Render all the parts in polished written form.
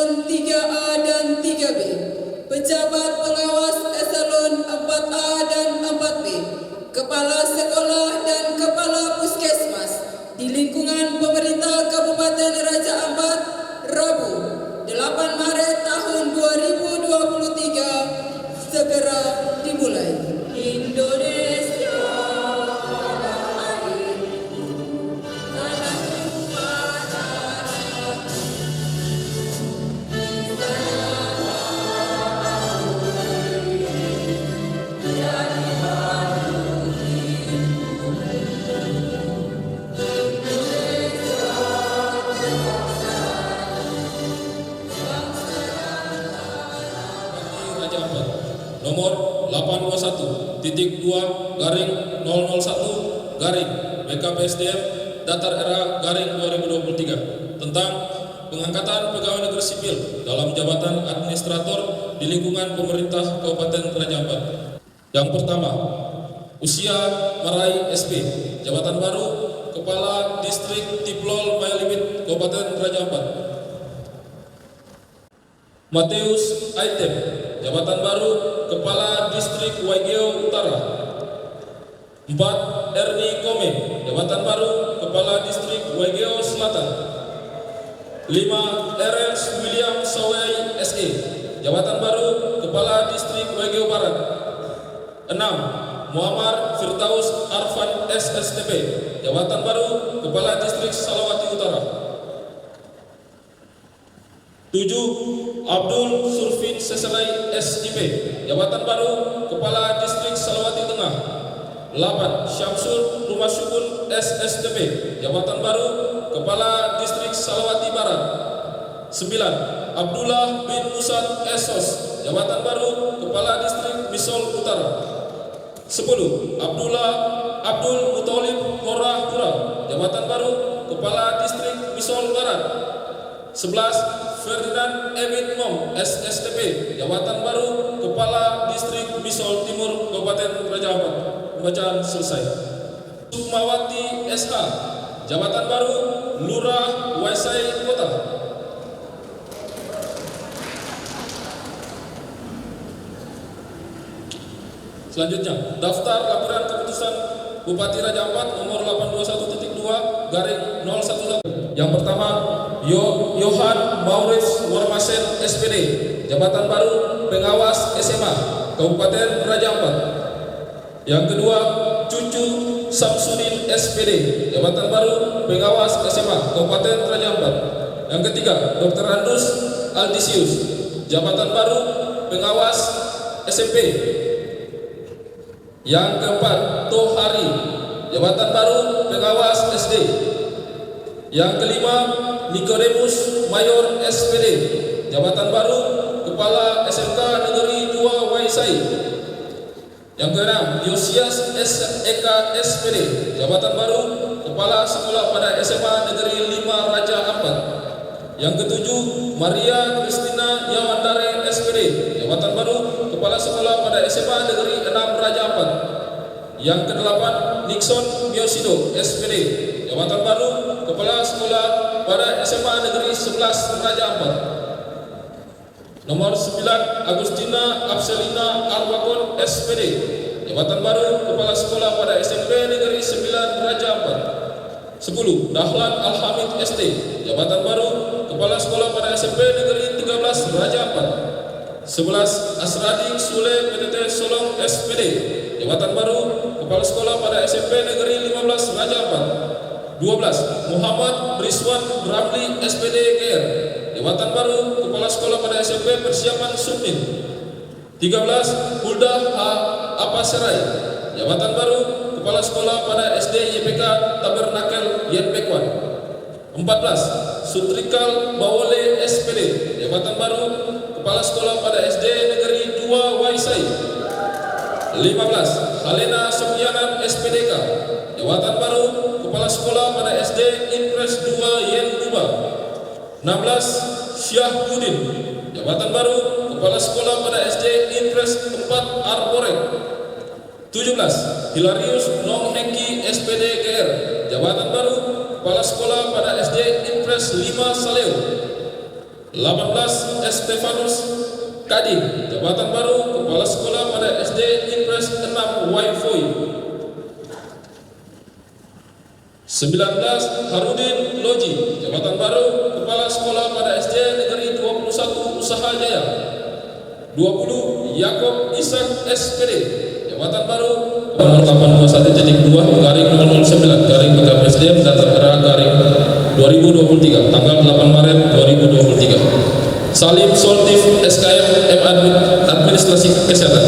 eselon 3A dan 3B, pejabat pengawas eselon 4A dan 4B, kepala sekolah dan kepala puskesmas di lingkungan pemerintah Kabupaten Raja Ampat, Rabu 8 Maret tahun 2023 segera dimulai. Indonesia nomor 821.2/001 Datar Era garing 2023 tentang pengangkatan pegawai negeri sipil dalam jabatan administrator di lingkungan pemerintah Kabupaten Raja Ampat. Yang pertama, usia Marai SP, jabatan baru Kepala Distrik Tiplol Mayalimit Kabupaten Raja Ampat. Mateus Aitem, jabatan baru Kepala Distrik Waigeo Utara. 4. Erni Komen, jabatan baru Kepala Distrik Waigeo Selatan. 5. Erens William Sawai SE, jabatan baru Kepala Distrik Waigeo Barat. 6. Muhammad Firdaus Arfan SSTP, jabatan baru Kepala Distrik Salawati Utara. 7. Abdul Surfin Seselai SIP, jabatan baru Kepala Distrik Salawati Tengah. 8. Syamsul Rumah Syukun SSTP, jabatan baru Kepala Distrik Salawati Barat. 9. Abdullah bin Musad Esos, jabatan baru Kepala Distrik Misol Utara. 10. Abdul Mutolib Horah Pura, jabatan baru Kepala Distrik Misol Barat. 11. Ferdinand Emin Mom SSTP, jabatan baru Kepala Distrik Misol Timur Kabupaten Raja Ampat. Pembacaan selesai. Sukmawati SH, jabatan baru Lurah Waisai Kota. Selanjutnya, daftar laporan keputusan Bupati Raja Ampat nomor 821.2/018. Yang pertama, Yohan Maurits Warmasen SPD, jabatan baru Pengawas SMA Kabupaten Raja Ampat. Yang kedua, Cucu Samsudin SPD, jabatan baru Pengawas SMA Kabupaten Raja Ampat. Yang ketiga, Dr. Andus Aldisius, jabatan baru Pengawas SMP. Yang keempat, Tohari, jabatan baru Pengawas SD. Yang kelima, Nikodemus Mayor SPD, jabatan baru Kepala SMK Negeri 2 Waisai. Yang keenam, Yosias SEK SPD, jabatan baru Kepala Sekolah pada SMA Negeri 5 Raja Ampat. Yang ketujuh, Maria Kristina Yawandare SPD, jabatan baru Kepala Sekolah pada SMA Negeri 6 Raja Ampat. Yang kedelapan, Nixon Biosido SPD, jabatan baru Kepala Sekolah pada SMA Negeri 11 Raja Ampat. Nomor 9, Agustina Abselina Arwakon SPD, jabatan baru Kepala Sekolah pada SMP Negeri 9 Raja Ampat. 10. Dahlan Alhamid ST, jabatan baru Kepala Sekolah pada SMP Negeri 13 Raja Ampat. 11. Asradi Sule PTT Solong SPD, jabatan baru Kepala Sekolah pada SMP Negeri 15 Raja Ampat. 12. Muhammad Rizwan Ramli SPD GR, jabatan baru Kepala Sekolah pada SMP Persiapan Sumnin. 13. Hulda H. Apaserai, jabatan baru Kepala Sekolah pada SD YPK Tabernakel Yenpekwan. 14. Sutrikal Bawole SPD, jabatan baru Kepala Sekolah pada SD Negeri 2 Waisai. 15. Halena Sofyanan SPDK, jabatan baru Kepala Sekolah pada SD Impres 2 Yen Duba. 16. Syahbudin, jabatan baru Kepala Sekolah pada SD Impres 4 Arborek. 17. Hilarius Nong Hengki SPD GR, jabatan baru Kepala Sekolah pada SD Impres 5 Saleo. 18 Estefanus Kadin, jabatan baru Kepala Sekolah pada SD Impres 6 Waifoi. 19 Harudin Loji, jabatan baru Kepala Sekolah pada SD Negeri 21 Usaha Jaya. 20 Yakob Ishak SPD, jabatan baru nomor 821.2 garing 009 garing PKPSDM data era garing 2023 tanggal 8 Maret 2023. Salim Soltif SKM M Administrasi Kesehatan,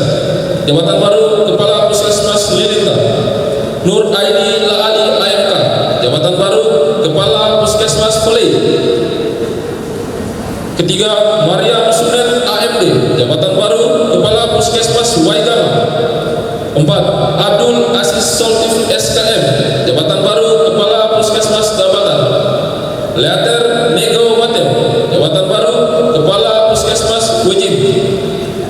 jabatan baru Kepala Puskesmas Lilinta. Nur Aini Laali AMK, jabatan baru Kepala Puskesmas Kolei. Ketiga, Maria Sunet AMD, jabatan baru Kepala Puskesmas Waigama. 4. Abdul Aziz Soltif SKM, jabatan baru Kepala Puskesmas Dabatan. Leater Nego Watem, jabatan baru Kepala Puskesmas Wejim.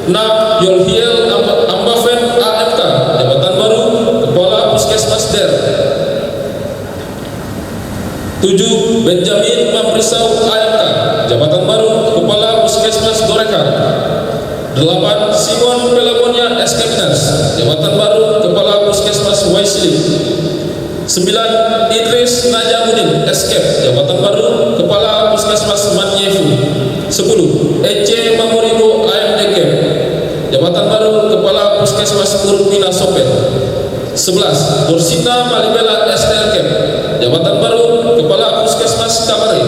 6. Yolhiel Ambaven AMK, jabatan baru Kepala Puskesmas Der. 7. Benjamin Mamrisau AMK, jabatan baru Kepala Puskesmas Doreka. 8. Simon Pelabonia SKMNAS, jabatan baru Kepala Puskesmas Waisili. 9. Idris Najamuddin SKEP, jabatan baru Kepala Puskesmas Manyefu. 10. Ece Mamoribo AMDK, jabatan baru Kepala Puskesmas Urbina Sopet. 11. Bursita Malibela SDLK, jabatan baru Kepala Puskesmas Kamari.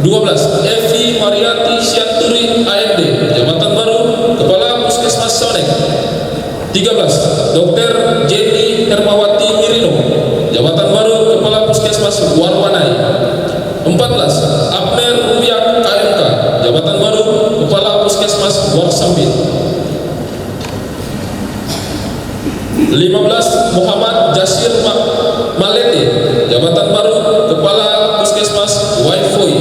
12. Evi Mariati Sianturi AMD, jabatan baru Kepala Puskesmas Sonek. 13. Dr. Jenny Hermawati Mirino, jabatan baru Kepala Puskesmas Warwanai. 14. Abner Rupiak AMK, jabatan baru Kepala Puskesmas Warsambit. 15. Muhammad Jasir Malete, jabatan baru Kepala Puskesmas Waifoi.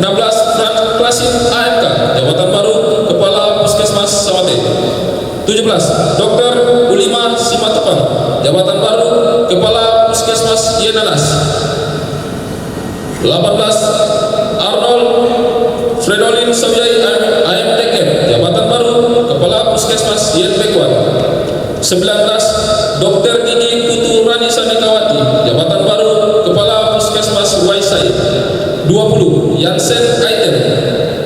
16. Frank Klasin AMK, jabatan baru Kepala Puskesmas Sawate. 17. Dr. Ulima Simatupang, jabatan baru Kepala Puskesmas Yenanas. 18. Arnold Fredolin Sawyai AMDK, jabatan baru Kepala Puskesmas Yenbekuan. 19. Dr. Didi Putu Rani Sanikawati, jabatan baru Kepala Puskesmas Waisai. 20. Yansen Aiten,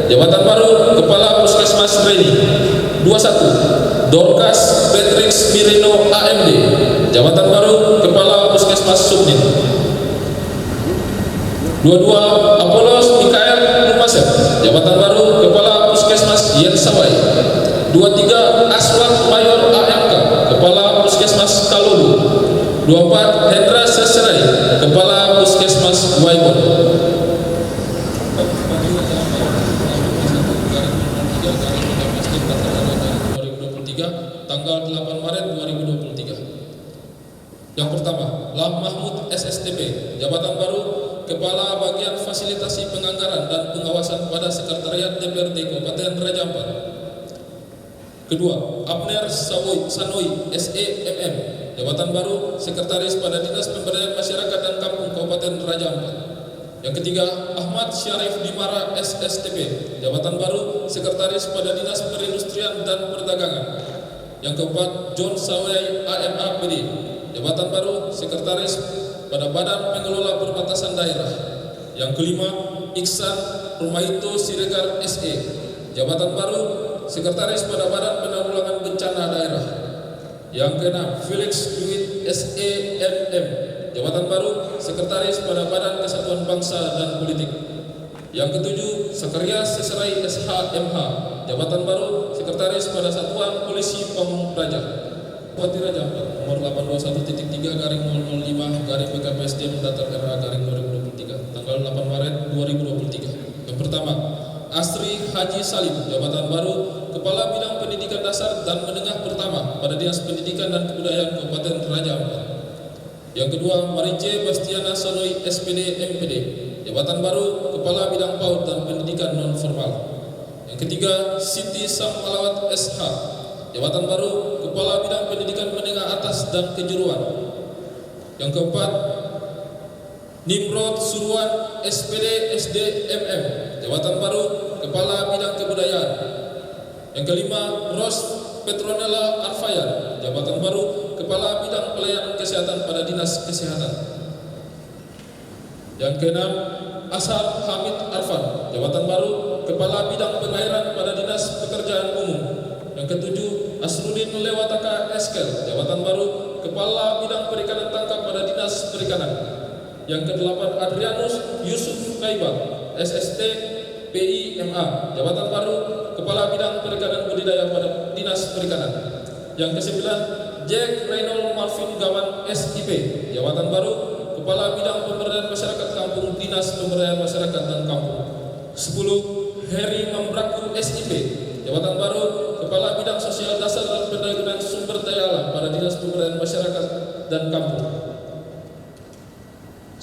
jabatan baru Kepala Puskesmas Reni. 21. Dorcas Patrick Mirino AMD, jabatan baru Kepala Puskesmas Subnit. 22. Apolos Mikael Rumasep, jabatan baru Kepala Puskesmas Yensawai. 23. Aswat Mayor AMK, Kepala Puskesmas Kalulu. 24. Hendra Seserai, Kepala Puskesmas Waibon. Tanggal 8 Maret 2023. Yang pertama, Lam Mahmud SSTP, jabatan baru Kepala Bagian Fasilitasi Penganggaran dan Pengawasan pada Sekretariat DPRD Kabupaten Raja Ampat. Kedua, Abner Sanoi SEMM, jabatan baru Sekretaris pada Dinas Pemberdayaan Masyarakat dan Kampung Kabupaten Raja Ampat. Yang ketiga, Ahmad Syarif Dimara SSTP, jabatan baru Sekretaris pada Dinas Perindustrian dan Perdagangan. Yang keempat, John Sawai AMAPD, jabatan baru Sekretaris pada Badan Pengelola Perbatasan Daerah. Yang kelima, Iksan Rumaito Siregar SE, jabatan baru Sekretaris pada Badan Penanggulangan Bencana Daerah. Yang keenam, Felix Duit SEMM, jabatan baru Sekretaris pada Badan Kesatuan Bangsa dan Politik. Yang ketujuh, Sakaria Seserai SHMH, jabatan baru Sekretaris pada Satuan Polisi Pamung Praja. Bupati Raja Ampat, nomor 821.3 garing 005 garing PKPSDM data era garing 2023, tanggal 8 Maret 2023. Yang pertama, Asri Haji Salim, jabatan baru Kepala Bidang Pendidikan Dasar dan Menengah Pertama pada Dinas Pendidikan dan Kebudayaan Kabupaten Raja Ampat. Yang kedua, Marice Bastiana Sanoi SPD MPD, jabatan baru Kepala Bidang PAUD dan Pendidikan Non-Formal. Yang ketiga, Siti Samalawat SH, jabatan baru Kepala Bidang Pendidikan Menengah Atas dan Kejuruan. Yang keempat, Nimrod Suruan SPD SDMM, jabatan baru Kepala Bidang Kebudayaan. Yang kelima, Ros Petronella Arfayan, jabatan baru Kepala Bidang Pelayanan Kesehatan pada Dinas Kesehatan. Yang keenam, Ashar Hamid Arfan, jabatan baru Kepala Bidang Pengairan pada Dinas Pekerjaan Umum. Yang ketujuh, Asrudin Lewataka Eskel, jabatan baru Kepala Bidang Perikanan Tangkap pada Dinas Perikanan. Yang kedelapan, Adrianus Yusuf Kaibang, SST PIMA, jabatan baru Kepala Bidang Perikanan Budidaya pada Dinas Perikanan. Yang kesembilan, Jack Reynold Marvin Gawan SIP, jabatan baru Kepala Bidang Pemberdayaan Masyarakat Kampung Dinas Pemberdayaan Masyarakat dan Kampung. 10. Heri Mambraku SIP, jabatan baru Kepala Bidang Sosial Dasar dan Pendayagunaan Sumber Daya Alam pada Dinas Pemberdayaan Masyarakat dan Kampung.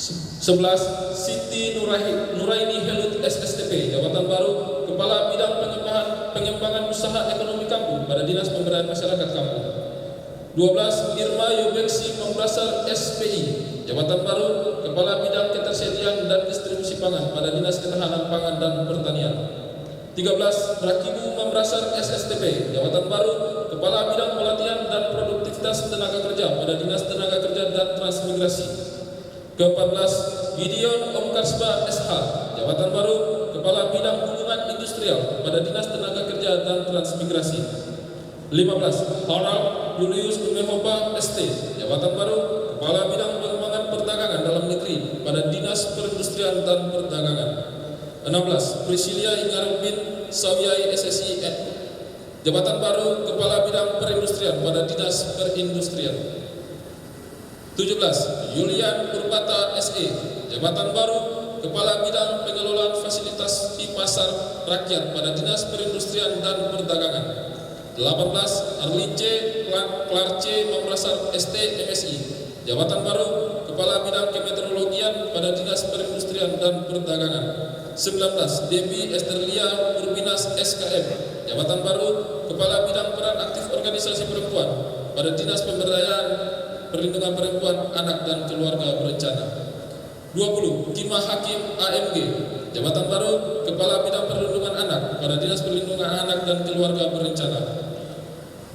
11. Siti Nuraini Helut SSTP, jabatan baru Kepala Bidang Pengembangan Usaha Ekonomi Kampung pada Dinas Pemberdayaan Masyarakat Kampung. 12. Irma Yobeksi Membrasar SPI, jabatan baru Kepala Bidang Ketersediaan dan Distribusi Pangan pada Dinas Ketahanan Pangan dan Pertanian. 13. Rakibu Membrasar SSTP, jabatan baru Kepala Bidang Pelatihan dan Produktivitas Tenaga Kerja pada Dinas Tenaga Kerja dan Transmigrasi. 14. Gideon Omkarsba SH, jabatan baru Kepala Bidang Hubungan Industrial pada Dinas Tenaga Kerja dan Transmigrasi. 15. Harald Julius Dumehoba ST, jabatan baru Kepala Bidang Pengembangan Perdagangan Dalam Negeri pada Dinas Perindustrian dan Perdagangan. 16. Priscilia Ingarubin Sawyai SSI, jabatan baru Kepala Bidang Perindustrian pada Dinas Perindustrian. 17. Yulian Purbata SE, jabatan baru Kepala Bidang Pengelolaan Fasilitas di Pasar Rakyat pada Dinas Perindustrian dan Perdagangan. 18. Arlince Clarce Membrasar ST MSI, jabatan baru Kepala Bidang Kemeteorologian pada Dinas Perindustrian dan Perdagangan. 19. Debbie Esterlia Urbinas SKM, jabatan baru Kepala Bidang Peran Aktif Organisasi Perempuan pada Dinas Pemberdayaan Perlindungan Perempuan, Anak dan Keluarga Berencana. 20. Kimah Hakim AMG, jabatan baru Kepala Bidang Perlindungan Anak pada Dinas Perlindungan Anak dan Keluarga Berencana.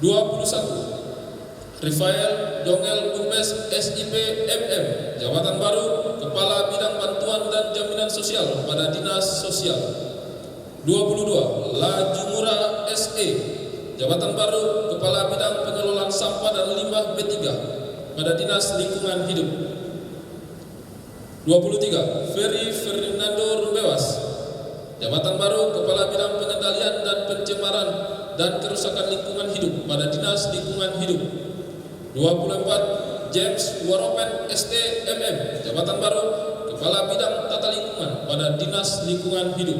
21. Rafael Jongel Umes SIP MM, jabatan baru Kepala Bidang Bantuan dan Jaminan Sosial pada Dinas Sosial. 22. La Jumura SE, jabatan baru Kepala Bidang Pengelolaan Sampah dan Limbah B3 pada Dinas Lingkungan Hidup. 23. Ferry Fernando Rumbewas, jabatan baru Kepala Bidang Pengendalian dan Pencemaran dan Kerusakan Lingkungan Hidup pada Dinas Lingkungan Hidup. 24. James Waropen ST MM, jabatan baru Kepala Bidang Tata Lingkungan pada Dinas Lingkungan Hidup.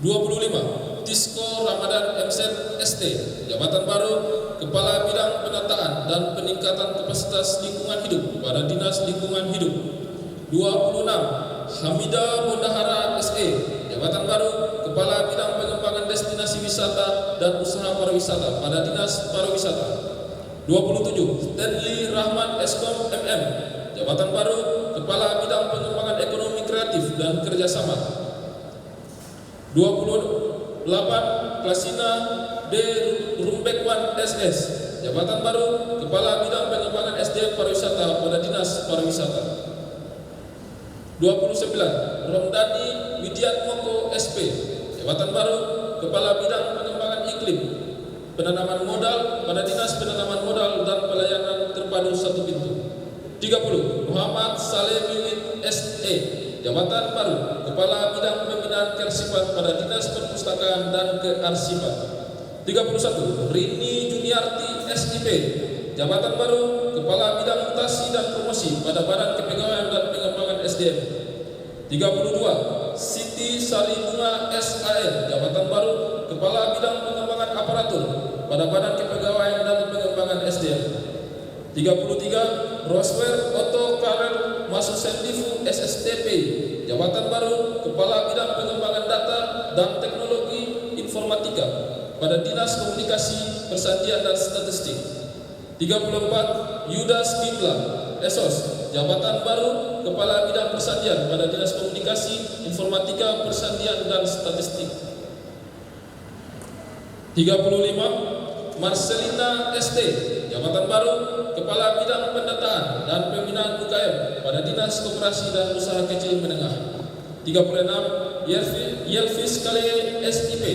25. Tisco Ramadan MZ ST, jabatan baru Kepala Bidang Penataan dan Peningkatan Kapasitas Lingkungan Hidup pada Dinas Lingkungan Hidup. 26. Hamida Bondahara SE, jabatan baru Kepala Bidang Pengembangan Destinasi Wisata dan Usaha Pariwisata pada Dinas Pariwisata. 27. Stanley Rahman Eskom MM, jabatan baru Kepala Bidang Pengembangan Ekonomi Kreatif dan Kerjasama. 28. Klasina D. Rumbekwan SS, jabatan baru Kepala Bidang Pengembangan SDM Pariwisata pada Dinas Pariwisata. 29. Romdani Widiatmoko SP, jabatan baru Kepala Bidang Pengembangan Iklim Penanaman Modal pada Dinas Penanaman Modal dan Pelayanan Terpadu Satu Pintu. 30. Muhammad Saleh Miwit SE, jabatan baru Kepala Bidang Pembinaan Kearsipan pada Dinas Perpustakaan dan Kearsipan. 31. Rini Juniarti SIP, jabatan baru Kepala Bidang Mutasi dan Promosi pada Badan Kepegawaian dan Pengembangan SDM. 32. Siti Saribunga SAN, jabatan baru Kepala Bidang Pengembangan Aparatur pada Badan Kepegawaian dan Pengembangan SDM. 33. Roswer Otto Karel Masusendifu SSTP, jabatan baru Kepala Bidang Pengembangan Data dan Teknologi Informatika pada Dinas Komunikasi, Persandian dan Statistik. 34. Yudas Gimla Esos, jabatan baru Kepala Bidang Persandian pada Dinas Komunikasi, Informatika, Persandian dan Statistik. 35. Marcelina ST, jabatan baru Kepala Bidang Pendataan dan Pembinaan UKM pada Dinas Koperasi dan Usaha Kecil Menengah. 36. Yelvis Kale SIP,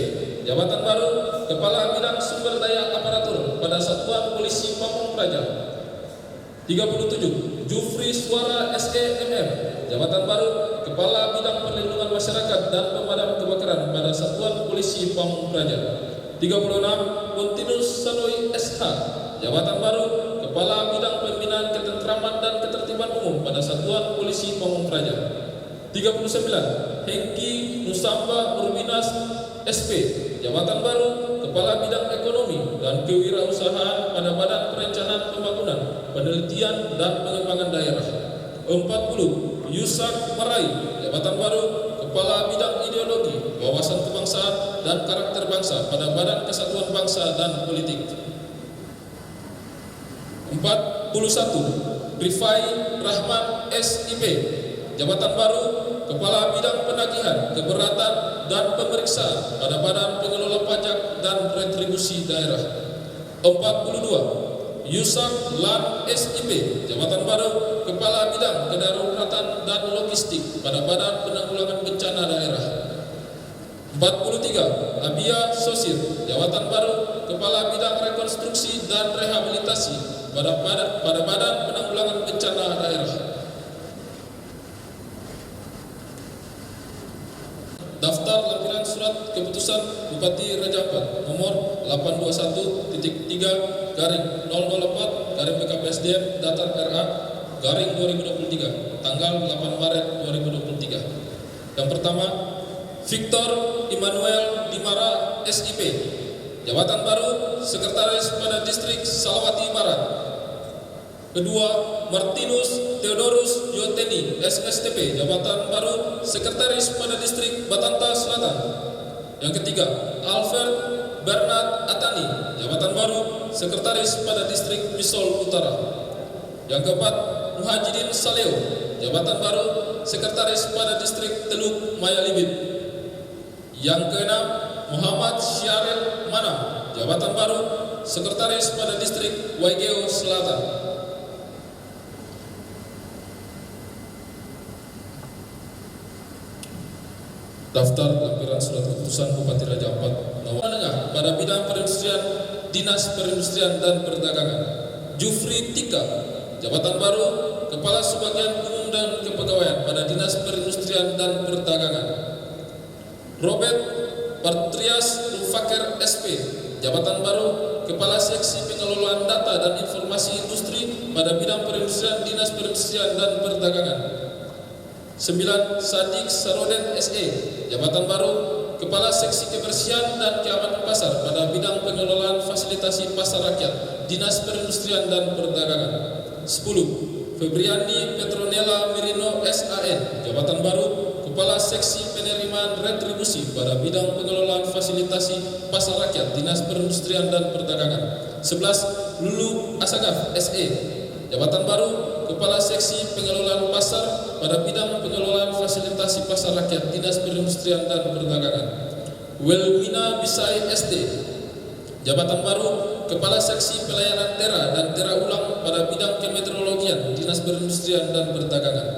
jabatan baru Kepala Bidang Sumber Daya Aparatur pada Satuan Polisi Pamung Praja. 37. Jufri Suara SEMM, jabatan baru Kepala Bidang Perlindungan Masyarakat dan Pemadam Kebakaran pada Satuan Polisi Pamung Praja. 36. Pontinus Sanoi SH, jabatan baru Kepala Bidang Pembinaan Ketentraman dan Ketertiban Umum pada Satuan Polisi Pamung Praja. 39. Hengki Nusamba Urbinas SP, jabatan baru Kepala Bidang Ekonomi dan Kewirausahaan pada Badan Perencanaan Pembangunan, Penelitian dan Pengembangan Daerah. 40. Yusak Marai, jabatan baru Kepala Bidang Ideologi, Wawasan Kebangsaan dan Karakter Bangsa pada Badan Kesatuan Bangsa dan Politik. 41. Rifai Rahman SIP, jabatan baru Kepala Bidang Penagihan, Keberatan dan Pemeriksaan pada Badan Pengelola Pajak dan Retribusi Daerah. 42. Yusak Lan SIP, jabatan baru Kepala Bidang Kedaruratan dan Logistik pada Badan Penanggulangan Bencana Daerah. 43. Abia Sosir, jabatan baru Kepala Bidang Rekonstruksi dan Rehabilitasi pada Badan Penanggulangan Bencana Daerah. Daftar lampiran surat keputusan Bupati Raja Ampat nomor 821-3/004-BKPSDM Datar RA /2023 tanggal 8 Maret 2023. Yang pertama, Victor Immanuel Dimara SIP, jabatan baru Sekretaris pada Distrik Salawati Barat. Kedua, Martinus Theodorus Yoteni SSTP, jabatan baru Sekretaris pada Distrik Batanta Selatan. Yang ketiga, Alfred Bernard Atani, jabatan baru Sekretaris pada Distrik Misol Utara. Yang keempat, Muhajidin Saleo, jabatan baru Sekretaris pada Distrik Teluk Mayalibit. Yang keenam, Muhammad Syaril Manam, jabatan baru Sekretaris pada Distrik Waigeo Selatan. Daftar lampiran surat keputusan Bupati Raja Ampat nomor menengah pada bidang perindustrian Dinas Perindustrian dan Perdagangan. Jufri Tika, jabatan baru Kepala Subbagian Umum dan Kepegawaian pada Dinas Perindustrian dan Perdagangan. Robert Bartrias Rufaker SP, jabatan baru Kepala Seksi Pengelolaan Data dan Informasi Industri pada bidang perindustrian Dinas Perindustrian dan Perdagangan. 9. Sadik Saroden SE, jabatan baru Kepala Seksi Kebersihan dan Keamanan Pasar pada bidang pengelolaan fasilitasi pasar rakyat Dinas Perindustrian dan Perdagangan. 10. Febriani Petronella Mirino SAN, jabatan baru Kepala Seksi Penerimaan Retribusi pada bidang pengelolaan fasilitasi pasar rakyat Dinas Perindustrian dan Perdagangan. 11. Lulu Asagaf SE, jabatan baru Kepala Seksi Pengelolaan Pasar pada bidang pengelolaan fasilitasi pasar rakyat Dinas Perindustrian dan Perdagangan. Welmina Bisai SD, jabatan baru Kepala Seksi Pelayanan Tera dan Tera Ulang pada bidang kemeteorologian Dinas Perindustrian dan Perdagangan.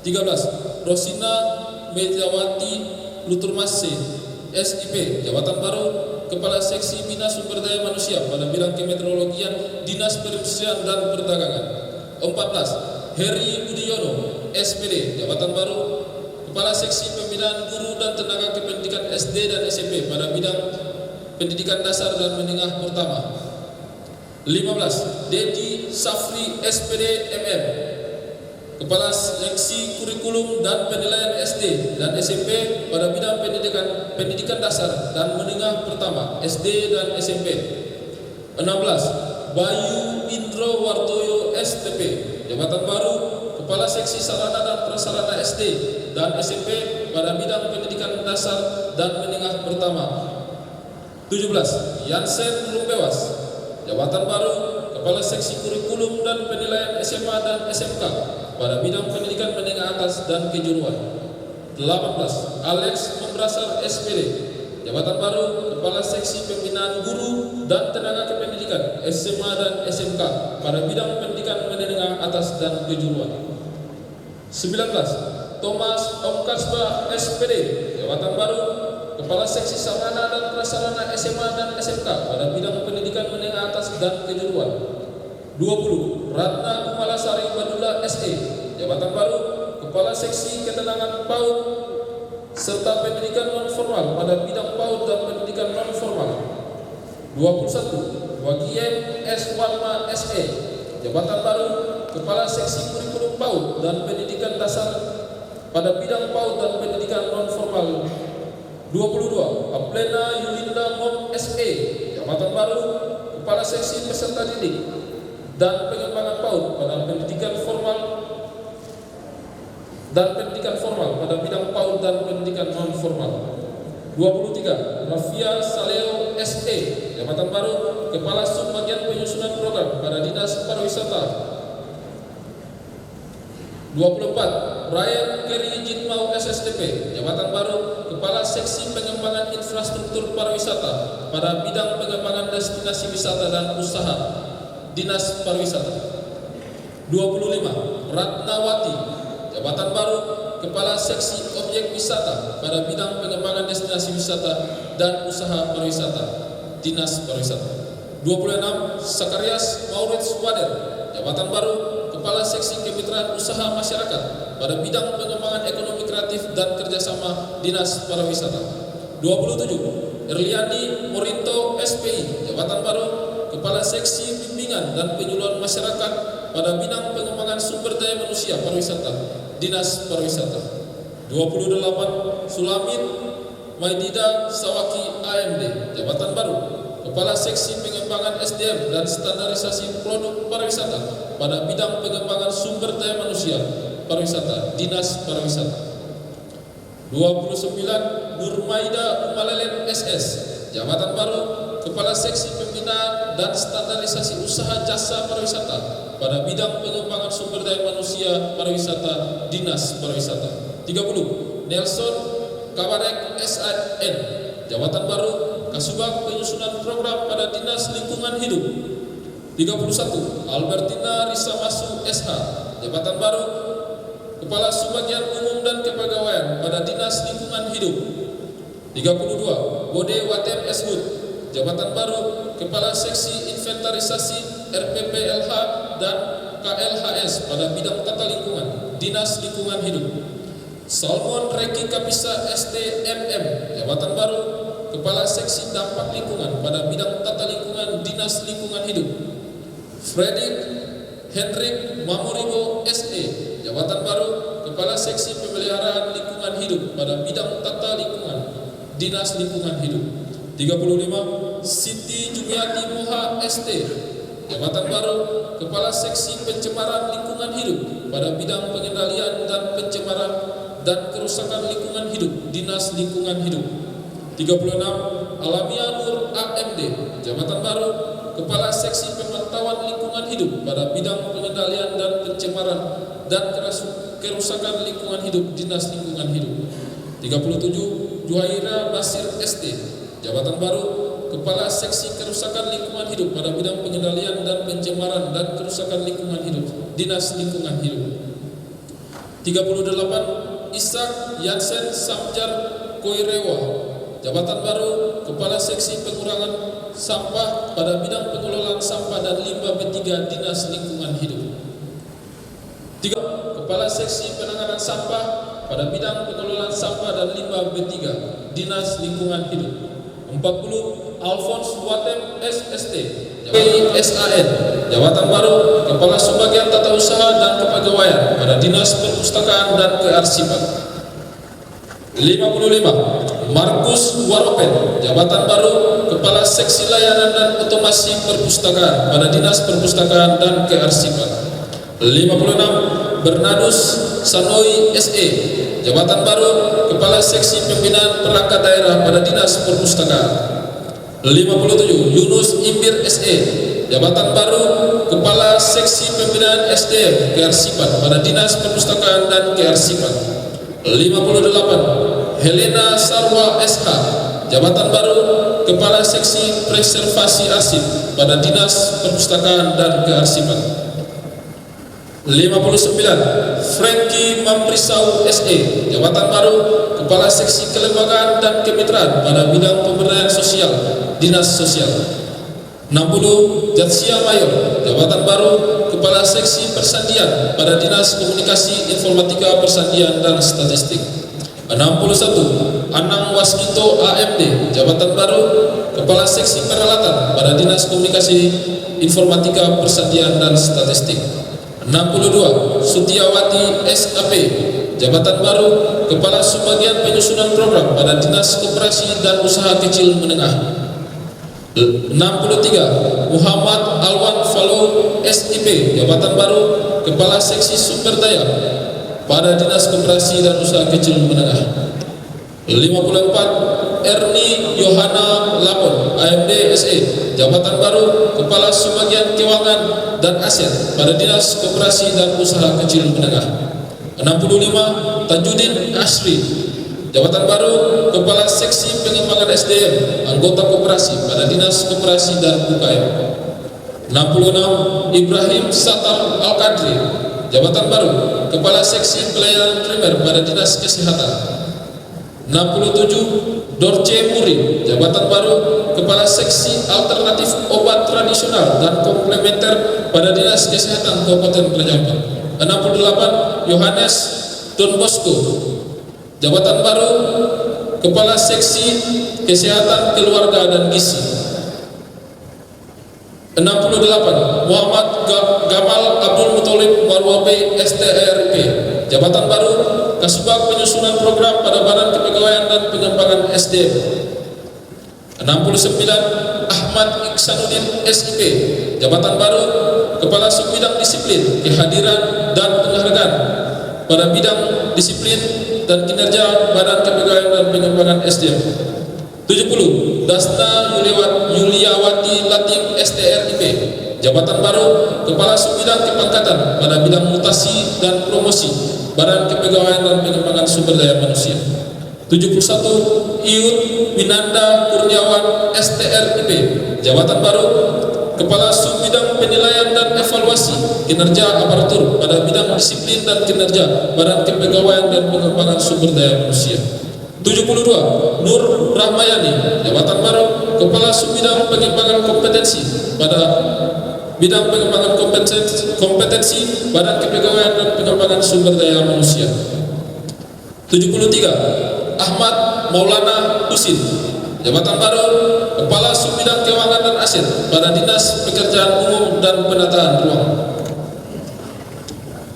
13. Rosina Mediawati Luturmase SIP, jabatan baru Kepala Seksi Bina Sumber Daya Manusia pada bidang kemeteorologian Dinas Perindustrian dan Perdagangan. 14. Heri Budiono SPD, jabatan baru Kepala Seksi Pembinaan Guru dan Tenaga Kependidikan SD dan SMP pada bidang pendidikan dasar dan menengah pertama. 15. Dedi Safri SPD MM, Kepala Seksi Kurikulum dan Penilaian SD dan SMP pada bidang pendidikan dasar dan menengah pertama SD dan SMP. 16. Bayu Indro Wartoyo STP, jabatan baru Kepala Seksi Sarana dan Prasarana SD dan SMP pada bidang pendidikan dasar dan menengah pertama. 17. Yansen Lumbewas, jabatan baru Kepala Seksi Kurikulum dan Penilaian SMA dan SMK pada bidang pendidikan menengah atas dan kejuruan. 18. Alex Membrasar SPD, Jabatan baru Kepala Seksi Pembinaan Guru dan Tenaga Kependidikan SMA dan SMK pada bidang pendidikan menengah atas dan kejuruan. 19. Thomas Omkasba SPD, jabatan baru Kepala Seksi Sarana dan Prasarana SMA dan SMK pada bidang pendidikan menengah atas dan kejuruan. 20. Ratna Kumalasari Badula SE, jabatan baru Kepala Seksi Ketenangan PAUD serta pendidikan non formal pada bidang PAUD dan pendidikan non formal. 21. Wagiem S. Walma SE, jabatan baru Kepala Seksi Kurikulum PAUD dan pendidikan dasar pada bidang PAUD dan pendidikan non formal. 22. Aplena Yulinda Mom SE, jabatan baru Kepala Seksi Peserta Didik dan pengembangan PAUD pada pendidikan formal pada bidang PAUD dan pendidikan non formal. 23. Rafia Saleo SE, jabatan baru Kepala Subbagian Penyusunan Program pada Dinas Pariwisata. 24. Ryan Kerry Jitmau SSTP, jabatan baru Kepala Seksi Pengembangan Infrastruktur Pariwisata pada bidang pengembangan destinasi wisata dan usaha Dinas Pariwisata. 25. Ratnawati, jabatan baru Kepala Seksi Objek Wisata pada bidang pengembangan destinasi wisata dan usaha pariwisata Dinas Pariwisata. 26. Sakarias Maurits Wader, jabatan baru Kepala Seksi Kemitraan Usaha Masyarakat pada bidang pengembangan ekonomi kreatif dan kerjasama Dinas Pariwisata. 27. Erliani Morinto SPI, jabatan baru Kepala Seksi Bimbingan dan Penyuluhan Masyarakat pada bidang pengembangan sumber daya manusia pariwisata Dinas Pariwisata. 28. Sulamin Maidida Sawaki AMD, jabatan baru Kepala Seksi Pengembangan SDM dan Standarisasi Produk Pariwisata pada bidang pengembangan sumber daya manusia pariwisata Dinas Pariwisata. 29. Nurmaida Umalelen SS, jabatan baru Kepala Seksi Pembinaan dan Standarisasi Usaha Jasa Pariwisata pada bidang pengembangan sumber daya manusia pariwisata Dinas Pariwisata. 30. Nelson Kabarek SAN, jabatan baru Kasubag Penyusunan Program pada Dinas Lingkungan Hidup. 31. Albertina Risamasu SH, jabatan baru Kepala Subbagian Umum dan Kepegawaian pada Dinas Lingkungan Hidup. 32. Bode Watem Eshud, jabatan baru Kepala Seksi Inventarisasi RPPLH dan KLHS pada bidang tata lingkungan Dinas Lingkungan Hidup. Salmon Reki Kapisa STMM, jabatan baru Kepala Seksi Dampak Lingkungan pada bidang tata lingkungan Dinas Lingkungan Hidup. Fredrik Hendrik Mamorigo SE, jabatan baru Kepala Seksi Pemeliharaan Lingkungan Hidup pada bidang tata lingkungan Dinas Lingkungan Hidup. 35. Siti Jumiati Moha ST, jabatan baru Kepala Seksi Pencemaran Lingkungan Hidup pada bidang pengendalian dan pencemaran dan kerusakan lingkungan hidup Dinas Lingkungan Hidup. 36. Alamia Nur AMD, jabatan baru Kepala Seksi Pemantauan Lingkungan Hidup pada bidang pengendalian dan pencemaran dan kerusakan lingkungan hidup Dinas Lingkungan Hidup. 37. Juhaira Basir ST, jabatan baru Kepala Seksi Kerusakan Lingkungan Hidup pada bidang pengendalian dan pencemaran dan kerusakan lingkungan hidup Dinas Lingkungan Hidup. 38. Ishak Yansen Samjar Koirewa, jabatan baru Kepala Seksi Pengurangan Sampah pada bidang pengelolaan sampah dan limbah B3 Dinas Lingkungan Hidup. 3. Kepala Seksi Penanganan Sampah pada bidang pengelolaan sampah dan limbah B3 Dinas Lingkungan Hidup. 40. Alphonse Watem SST PISAN, jabatan baru Kepala Subbagian Tata Usaha dan Kepegawaian pada Dinas Perpustakaan dan Kearsipan. 55. Markus Waropen, jabatan baru Kepala Seksi Layanan dan Otomasi Perpustakaan pada Dinas Perpustakaan dan Kearsipan. 56. Bernardus Sanoi SE, jabatan baru Kepala Seksi Pembinaan Perangkat Daerah pada Dinas Perpustakaan. 57. Yunus Imbir SE, jabatan baru Kepala Seksi Pembinaan SDM Kearsipan pada Dinas Perpustakaan dan Kearsipan. 58. Helena Sarwa SH, Jabatan baru Kepala Seksi Preservasi Arsip pada Dinas Perpustakaan dan Kearsipan. 59. Franky Mamrisau SE, jabatan baru Kepala Seksi Kelembagaan dan Kemitraan pada bidang pemberdayaan sosial, Dinas Sosial. 60. Jatsia Mayor, jabatan baru Kepala Seksi Persandian pada Dinas Komunikasi Informatika Persandian dan Statistik. 61. Anang Waskito AMD, jabatan baru Kepala Seksi Peralatan pada Dinas Komunikasi Informatika Persandian dan Statistik. 62. Sutiawati SAP, jabatan baru Kepala Subbagian Penyusunan Program pada Dinas Koperasi dan Usaha Kecil Menengah. 63. Muhammad Alwan Falo SIP, jabatan baru Kepala Seksi Sumber Daya pada Dinas Koperasi dan Usaha Kecil Menengah. 54. Erni Yohana Lapon AMD SE, jabatan baru Kepala Subbagian Keuangan dan Aset pada Dinas Koperasi dan Usaha Kecil Menengah. 65. Tajudin Asri, jabatan baru Kepala Seksi Pengembangan SDM Anggota Koperasi pada Dinas Koperasi dan UKM. 66. Ibrahim Satar Al-Kadri, jabatan baru Kepala Seksi Pelayanan Primer pada Dinas Kesehatan. 67. Dorce Muri, jabatan baru Kepala Seksi Alternatif Obat Tradisional dan Komplementer pada Dinas Kesehatan Kabupaten Penajam. 68. Yohanes Don Bosco, jabatan baru Kepala Seksi Kesehatan Keluarga dan Gizi. 68. Muhammad Gamal Abdul Muthalib Marwabe STRP, jabatan baru Kasubag Penyusunan Program pada Badan Kepegawaian dan Pengembangan SDM. 69. Ahmad Iksanuddin SIP, jabatan baru Kepala Subbidang Disiplin, Kehadiran dan Penghargaan pada bidang disiplin dan kinerja Badan Kepegawaian dan Pengembangan SDM. 70. Dasna Yuliawati Latif STRIP, jabatan baru Kepala Subbidang Kepangkatan pada bidang mutasi dan promosi Badan Kepegawaian dan Pengembangan Sumber Daya Manusia. 71. Iut Winanda Kurniawan STRIP, jabatan baru Kepala Subbidang Penilaian dan Evaluasi Kinerja Aparatur pada bidang disiplin dan kinerja Badan Kepegawaian dan Pengembangan Sumber Daya Manusia. 72. Nur Rahmayani, jabatan baru Kepala Subbidang Pengembangan Kompetensi pada bidang pengembangan kompetensi Badan Kepegawaian dan Pengembangan Sumber Daya Manusia. 73. Ahmad Maulana Husin, jabatan baru Kepala Subbidang Keuangan dan Aset pada Dinas Pekerjaan Umum dan Penataan Ruang.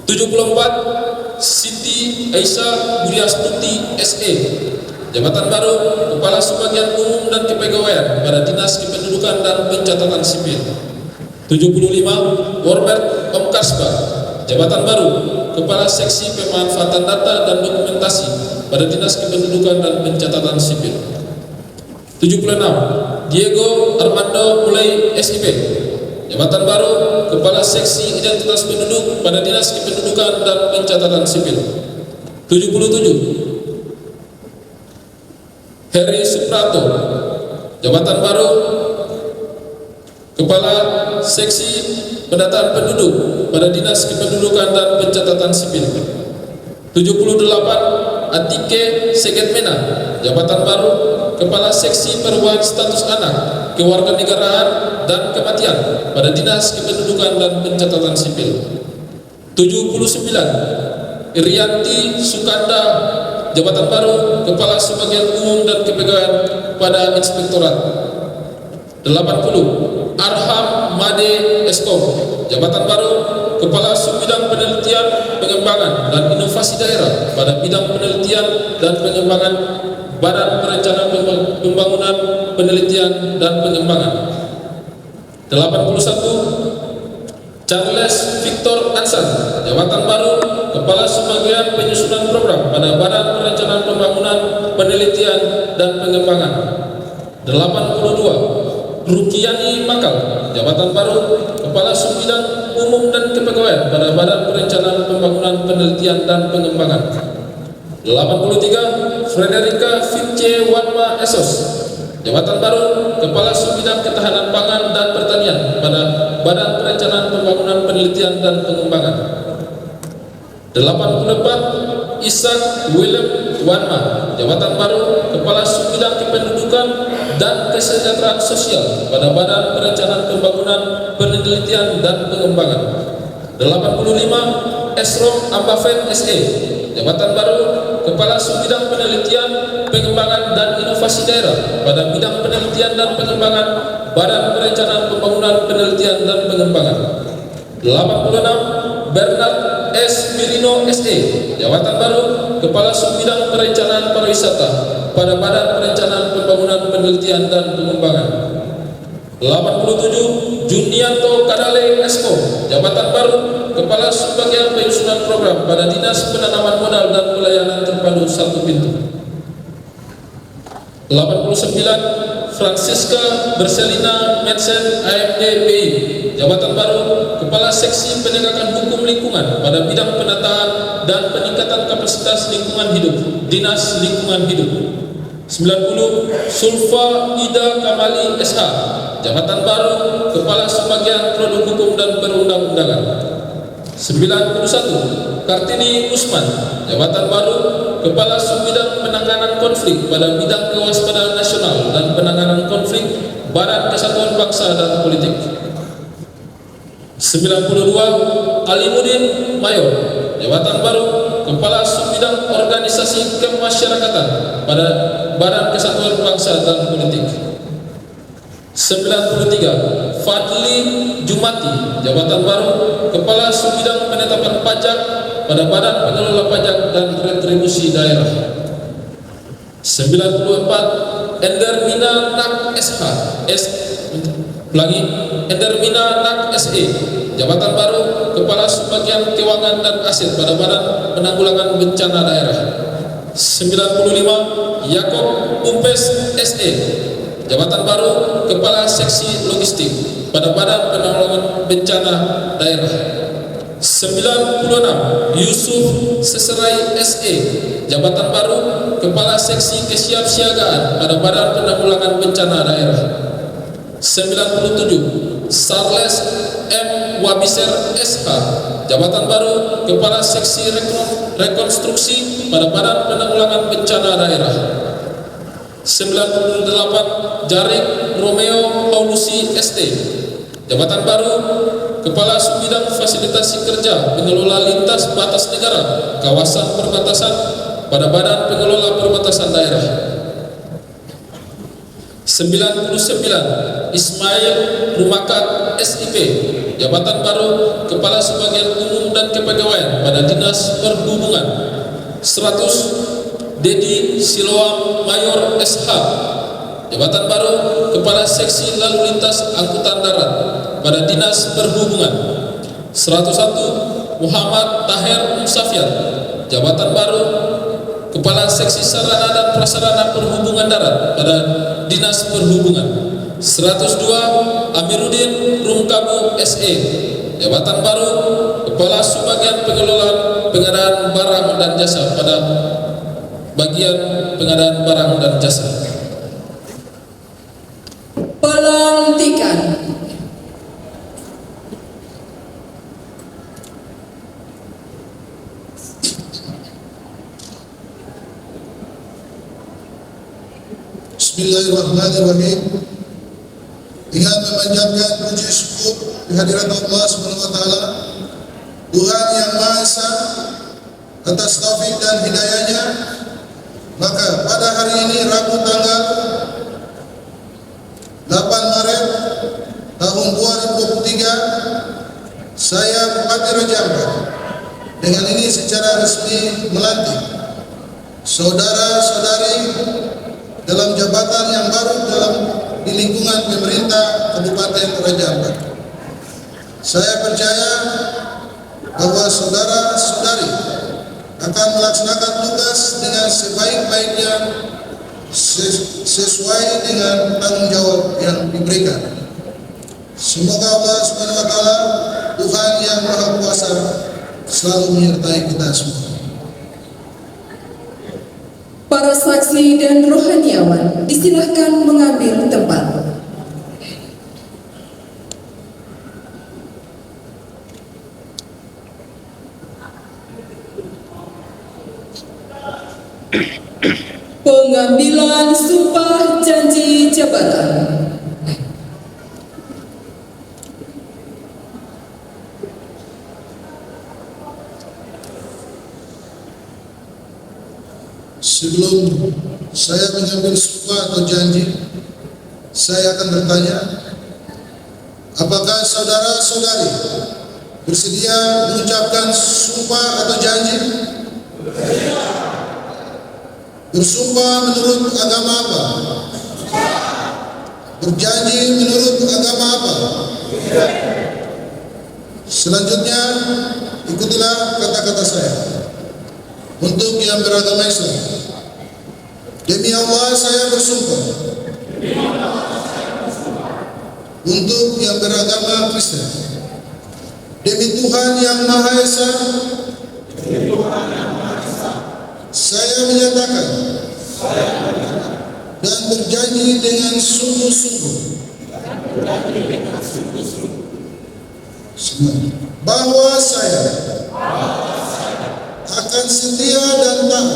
74. Siti Aisyah Budiastuti SE, jabatan baru Kepala Subbagian Umum dan Kepegawaian pada Dinas Kependudukan dan Pencatatan Sipil. 75. Norbert Omkarsba, jabatan baru Kepala Seksi Pemanfaatan Data dan Dokumentasi pada Dinas Kependudukan dan Pencatatan Sipil. 76. Diego Armando Mulai SIP, jabatan baru Kepala Seksi Identitas Penduduk pada Dinas Kependudukan dan Pencatatan Sipil. 77. Heri Suprato, jabatan baru Kepala Seksi Pendataan Penduduk pada Dinas Kependudukan dan Pencatatan Sipil. 78. Atike Segetmena, jabatan baru Kepala Seksi Perubahan Status Anak, Kewarganegaraan dan Kematian pada Dinas Kependudukan dan Pencatatan Sipil. 79. Irianti Sukanda, jabatan baru Kepala Subbagian Umum dan Kepegawaian pada Inspektorat. 80. Arham Made Eskom, jabatan baru Kepala Subbidang Penelitian, Pengembangan dan Inovasi Daerah pada bidang penelitian dan pengembangan Badan Perencanaan Pembangunan, Penelitian dan Pengembangan. 81. Charles Victor Ansan, jabatan baru Kepala Subbagian Penyusunan Program pada Badan Perencanaan Pembangunan, Penelitian dan Pengembangan. 82. Rukiani Makal, jabatan baru Kepala Subbidang Umum dan Kepegawaian pada Badan Perencanaan Pembangunan, Penelitian dan Pengembangan. 83. Frederica Vince Wanma Esos, jabatan baru Kepala Subbidang Ketahanan Pangan dan Pertanian pada Badan Perencanaan Pembangunan Penelitian dan Pengembangan. 84 Ishak William Wanma, jabatan baru Kepala Subbidang Kependudukan dan Kesejahteraan Sosial pada Badan Perencanaan Pembangunan Penelitian dan Pengembangan. 85 Esrom Ambaven SE, jabatan baru Kepala Subbidang Penelitian, Pengembangan dan Inovasi Daerah pada Bidang Penelitian dan Pengembangan Badan Perencanaan Pembangunan Penelitian dan Pengembangan. 86 Bernard S. Mirino SE, jabatan baru Kepala Subbidang Perencanaan Pariwisata pada Badan Perencanaan Pembangunan Penelitian dan Pengembangan. 87 Junianto Kadale Esko, jabatan baru Kepala Subbagian Penyusunan Program pada Dinas Penanaman Modal dan Pelayanan Terpadu Satu Pintu. 89 Francisca Berselina Medsen AMD BI, jabatan baru Kepala Seksi Penegakan Hukum Lingkungan pada Bidang Penataan dan Peningkatan Kapasitas Lingkungan Hidup, Dinas Lingkungan Hidup. 90 Sulfa Ida Kamali SH, jabatan baru Kepala Subbagian Produk Hukum dan Perundang-undangan. 91 Kartini Usman, jabatan baru Kepala Subbidang Penanganan Konflik pada Bidang Kewaspadaan Nasional dan Penanganan Konflik Badan Kesatuan Bangsa dan Politik. 92 Alimuddin Mayor, jabatan baru Kepala Subbidang Organisasi Kemasyarakatan pada Badan Kesatuan Bangsa dan Politik. 93 Fadli Jumati, jabatan baru Kepala Subbidang Penetapan Pajak pada Badan Pengelola Pajak dan Retribusi Daerah. 94 Endermina Nak SH Endermina Nak SE, jabatan baru Kepala Subbagian Keuangan dan Aset pada Badan Penanggulangan Bencana Daerah. 95 Yakob Umpes SE, jabatan baru Kepala Seksi Logistik pada Badan Penanggulangan Bencana Daerah. 96 Yusuf Seserai SE, jabatan baru Kepala Seksi Kesiapsiagaan pada Badan Penanggulangan Bencana Daerah. 97 Sarles M. Wabiser SH, jabatan baru Kepala Seksi Rekonstruksi pada Badan Penanggulangan Bencana Daerah. 98 Jarik Romeo Paulusi ST, jabatan baru Kepala Subbidang Fasilitasi Kerja Pengelola Lintas Batas Negara Kawasan Perbatasan pada Badan Pengelola Perbatasan Daerah. 99 Ismail Rumakat SIP, jabatan baru Kepala Sebagian Umum dan Kepegawaian pada Dinas Perhubungan. 100 Dedi Siloam Mayor SH, jabatan baru Kepala Seksi Lalu Lintas Angkutan Darat pada Dinas Perhubungan. 101 Muhammad Taher Musafiat, jabatan baru Kepala Seksi Sarana dan Prasarana Perhubungan Darat pada Dinas Perhubungan. 102 Amiruddin Rumkabu SE, jabatan baru Kepala Subbagian Pengelolaan Pengadaan Barang dan Jasa pada Bagian Pengadaan Barang dan Jasa. Pelantikan. Bismillahirrahmanirrahim. Dengan memanjatkan puji syukur kehadirat Allah Subhanahu wa taala, Tuhan yang Maha Esa, atas taufik dan hidayahnya, maka pada hari ini Rabu tanggal 8 Maret tahun 2023, saya Bupati Raja Ampat dengan ini secara resmi melantik saudara-saudari dalam jabatan yang baru di lingkungan pemerintah Kabupaten Raja Ampat. Saya percaya bahwa saudara-saudari akan melaksanakan tugas dengan sebaik-baiknya sesuai dengan tanggung jawab yang diberikan. Semoga Allah Subhanahu wa taala, Tuhan yang Maha Kuasa, selalu menyertai kita semua. Para saksi dan rohaniawan disilahkan mengambil tempat. Pengambilan sumpah janji jabatan. Sebelum saya mengambil sumpah atau janji, saya akan bertanya, apakah saudara-saudari bersedia mengucapkan sumpah atau janji? Bersumpah menurut agama apa? Berjanji menurut agama apa? Selanjutnya, ikutilah kata-kata saya. Untuk yang beragama Islam, demi Allah saya bersumpah. Untuk yang beragama Kristen, demi Tuhan yang Maha Esa, saya menyatakan dan berjanji dengan sungguh-sungguh bahwa saya akan setia dan taat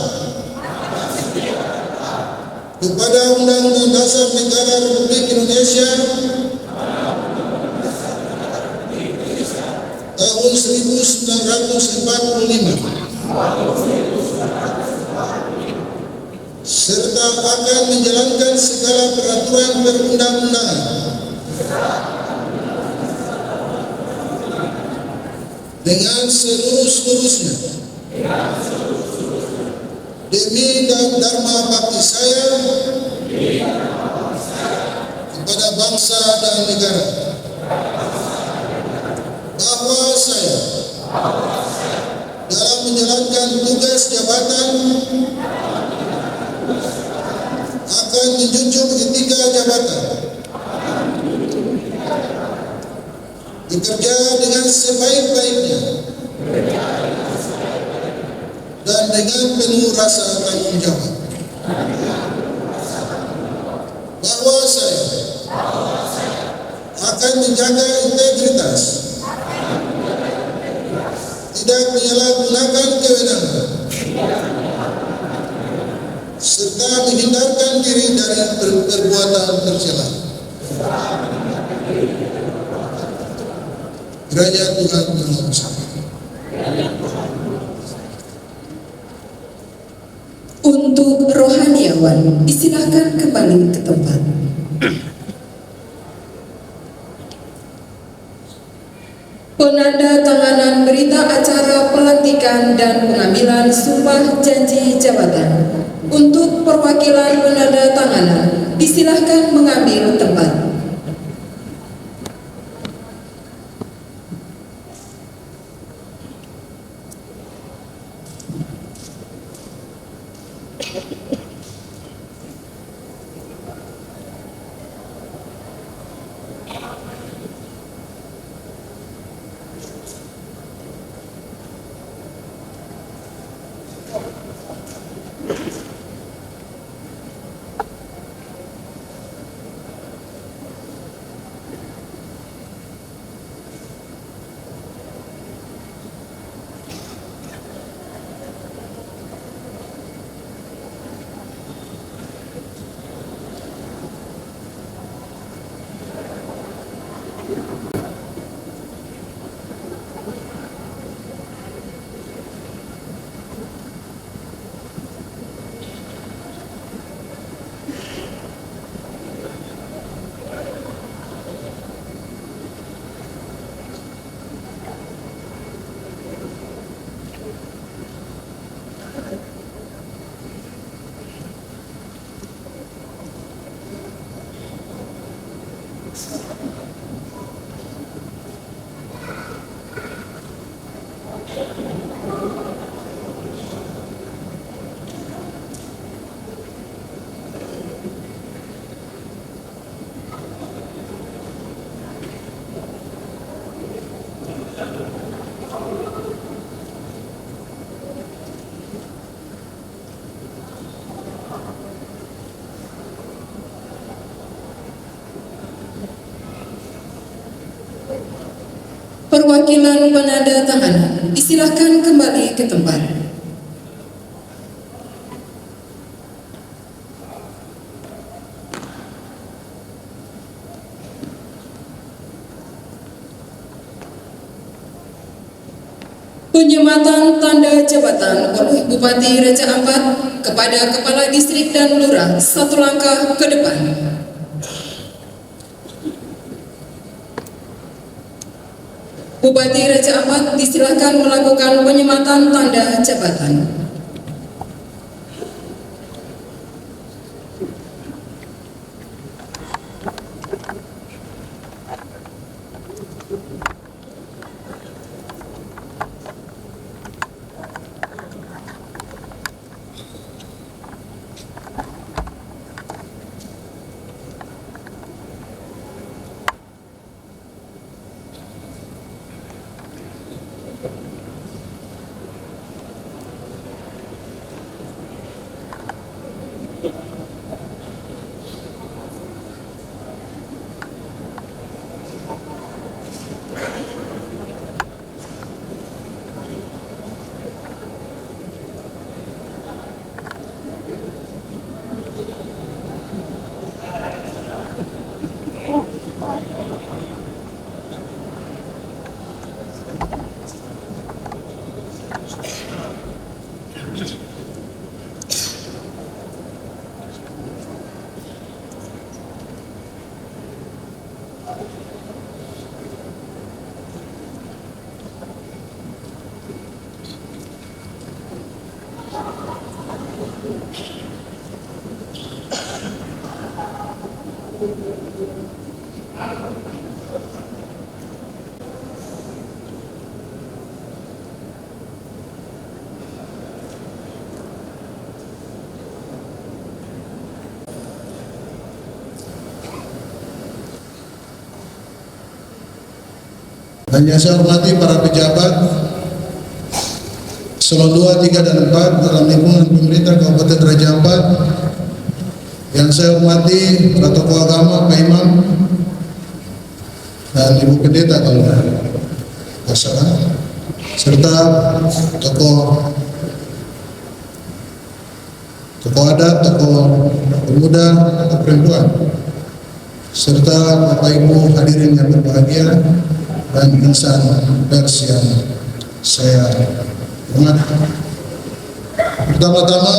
kepada Undang-Undang Dasar Negara Republik Indonesia tahun 1945 serta akan menjalankan segala peraturan perundang-undangan dengan seluruh-seluruhnya demi dharma bakti saya kepada bangsa dan negara, bahwa saya dalam menjalankan tugas jabatan akan menjunjung etika jabatan, bekerja dengan sebaik-baiknya dan dengan penuh rasa tanggung jawab, bahwa saya akan menjaga integritas, tidak menyalahgunakan kewenangan, serta menghindarkan diri dari perbuatan tercela. Kiranya Tuhan menolong saya. Untuk rohaniawan disilahkan kembali ke tempat. Penandatanganan berita acara pelantikan dan pengambilan sumpah janji jabatan. Untuk perwakilan penandatanganan disilahkan mengambil tempat. perwakilan penanda tanganan disilahkan kembali ke tempat. Penyematan tanda jabatan oleh Bupati Raja Ampat kepada Kepala Distrik dan Lurah satu langkah ke depan. Bupati Raja Ampat disilakan melakukan penyematan tanda jabatan. Dan yang saya hormati para pejabat Eselon 2, 3, dan 4 dalam lingkungan pemerintah Kabupaten Raja Ampat. Yang saya hormati para tokoh agama, Pak Imam dan Ibu Pendeta kalau tidak salah, serta tokoh adat, tokoh pemuda, tokoh perempuan, serta Bapak Ibu hadirin yang berbahagia dan insan pers yang saya hormati. Pertama-tama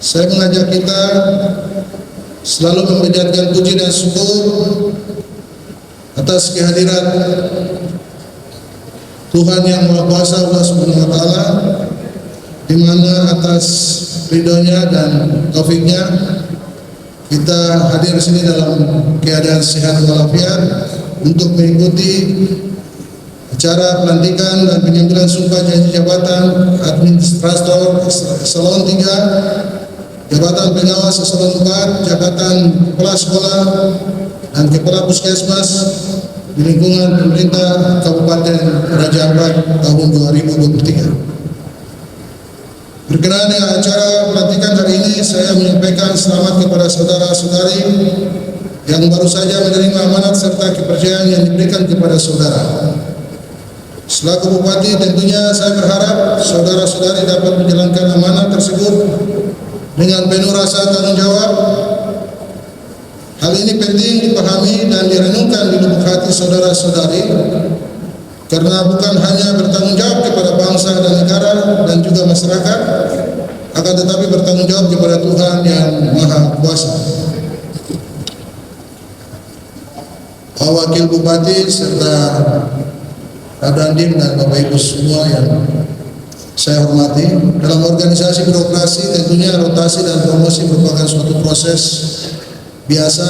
saya mengajak kita selalu memanjatkan puji dan syukur atas kehadiran Tuhan yang Maha Kuasa, Allah Subhanahu wa Ta'ala, di mana atas ridhonya dan taufiknya kita hadir di sini dalam keadaan sehat walafiat untuk mengikuti acara pelantikan dan pengambilan sumpah janji jabatan administrator Eselon 3, jabatan pengawas Eselon 4, jabatan kepala sekolah dan kepala puskesmas di lingkungan pemerintah Kabupaten Raja Ampat tahun 2023. Berkenaan dengan acara pelantikan hari ini, saya menyampaikan selamat kepada saudara-saudari yang baru saja menerima amanat serta kepercayaan yang diberikan kepada saudara. Selaku Bupati, tentunya saya berharap saudara-saudari dapat menjalankan amanat tersebut dengan penuh rasa tanggung jawab. Hal ini penting dipahami dan direnungkan di lubuk hati saudara-saudari, karena bukan hanya bertanggung jawab kepada bangsa dan negara dan juga masyarakat, akan tetapi bertanggung jawab kepada Tuhan yang Maha Kuasa. Pak Wakil Bupati serta Pak Dandim dan Bapak Ibu semua yang saya hormati, dalam organisasi birokrasi tentunya rotasi dan promosi merupakan suatu proses biasa.